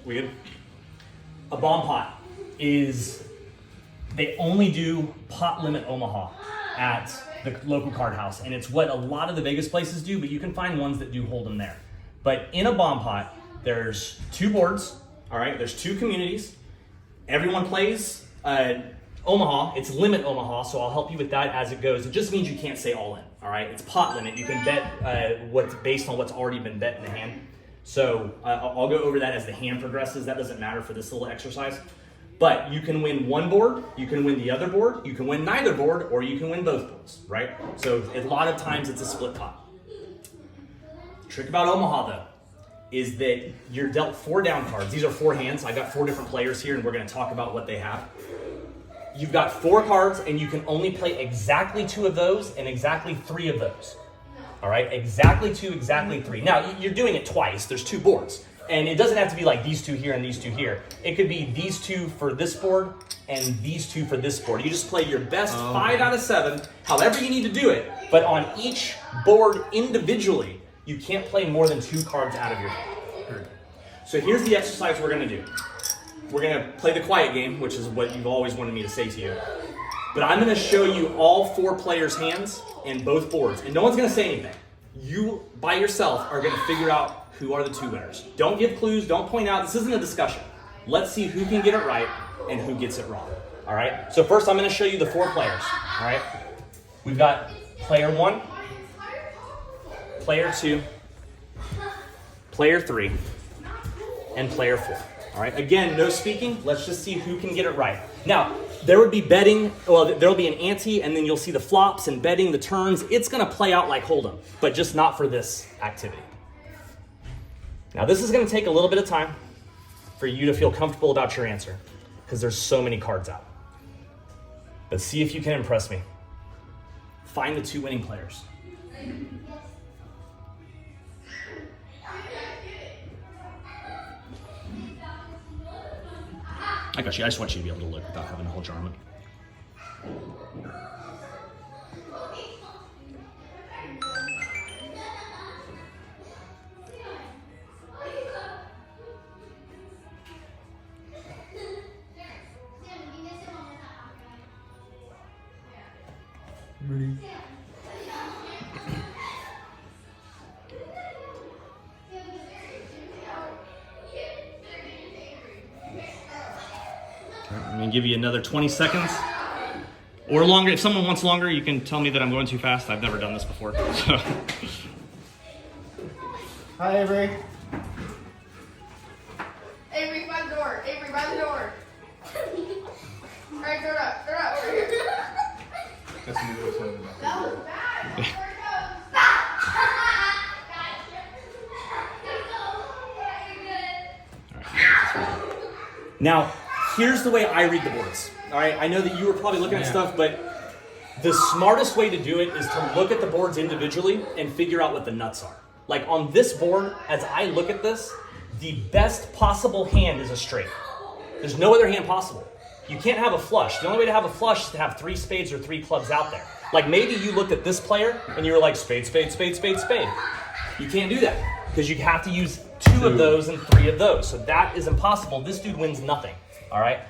We good? A bomb pot is, they only do pot limit Omaha at the local card house. And it's what a lot of the Vegas places do, but you can find ones that do hold them there. But in a bomb pot, there's 2 boards, all right? There's 2 communities. Everyone plays Omaha. It's limit Omaha, so I'll help you with that as it goes. It just means you can't say all in, all right? It's pot limit. You can bet what's based on what's already been bet in the hand. So I'll go over that as the hand progresses. That doesn't matter for this little exercise. But you can win one board, you can win the other board, you can win neither board, or you can win both boards, right? So a lot of times it's a split pot. The trick about Omaha, though, is that you're dealt 4 down cards. These are 4 hands. I got 4 different players here, and we're going to talk about what they have. You've got 4 cards, and you can only play exactly 2 of those and exactly 3 of those. All right, exactly 2, exactly 3. Now, you're doing it twice. There's 2 boards. And it doesn't have to be like these 2 here and these 2 here. It could be these 2 for this board and these 2 for this board. You just play your best 5 out of 7, however you need to do it. But on each board individually, you can't play more than 2 cards out of your hand. So here's the exercise we're going to do. We're going to play the quiet game, which is what you've always wanted me to say to you. But I'm going to show you all 4 players' hands and both boards. And no one's going to say anything. You, by yourself, are going to figure out who are the 2 winners. Don't give clues. Don't point out. This isn't a discussion. Let's see who can get it right and who gets it wrong. All right? So first, I'm going to show you the 4 players. All right? We've got player 1, player 2, player 3, and player 4. All right? Again, no speaking. Let's just see who can get it right. Now, there would be betting. Well, there'll be an ante, and then you'll see the flops and betting, the turns. It's going to play out like Hold'em, but just not for this activity. Now, this is going to take a little bit of time for you to feel comfortable about your answer because there's so many cards out. But see if you can impress me. Find the 2 winning players. I got you. I just want you to be able to look without having to hold your arm up. I'm going to give you another 20 seconds or longer. If someone wants longer, you can tell me that I'm going too fast. I've never done this before. So. Hi, Avery. Avery, by the door. Avery, by the door. All right, door up. Door up. Right here. That's a good one. That was bad. Where it goes. Now, here's the way I read the boards. All right, I know that you were probably looking at stuff, but the smartest way to do it is to look at the boards individually and figure out what the nuts are. Like on this board, as I look at this, the best possible hand is a straight. There's no other hand possible. You can't have a flush. The only way to have a flush is to have 3 spades or 3 clubs out there. Like maybe you looked at this player and you were like spade, spade, spade, spade, spade. You can't do that because you have to use 2 of those and 3 of those. So that is impossible. This dude wins nothing. All right?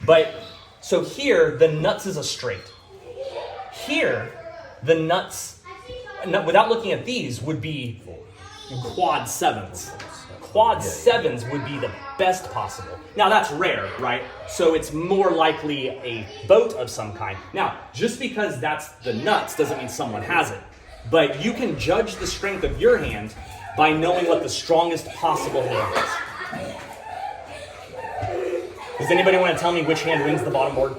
But so here, the nuts is a straight. Here, the nuts, without looking at these, would be quad 7s. Quad 7s would be the best possible. Now, that's rare, right? So it's more likely a boat of some kind. Now, just because that's the nuts doesn't mean someone has it. But you can judge the strength of your hand by knowing what the strongest possible hand is. Does anybody want to tell me which hand wins the bottom board?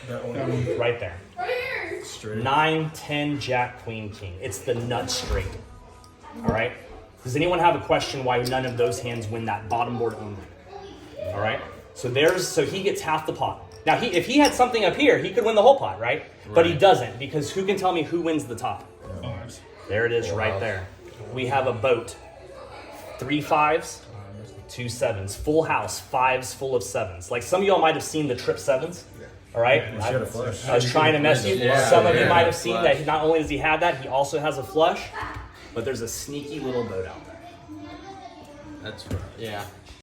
That one. Right there. Right here. Straight. 9, 10, Jack, Queen, King. It's the nut straight. All right? Does anyone have a question why none of those hands win that bottom board only? All right? So he gets half the pot. Now, if he had something up here, he could win the whole pot, right? But he doesn't, because who can tell me who wins the top? There it is right there. We have a boat. 3 5s, 2 7s. Full house, 5s full of 7s. Like some of y'all might have seen the trip 7s. All right? I was trying to mess you. Some of you might have seen that not only does he have that, he also has a flush. But there's a sneaky little boat out there. That's right. Yeah.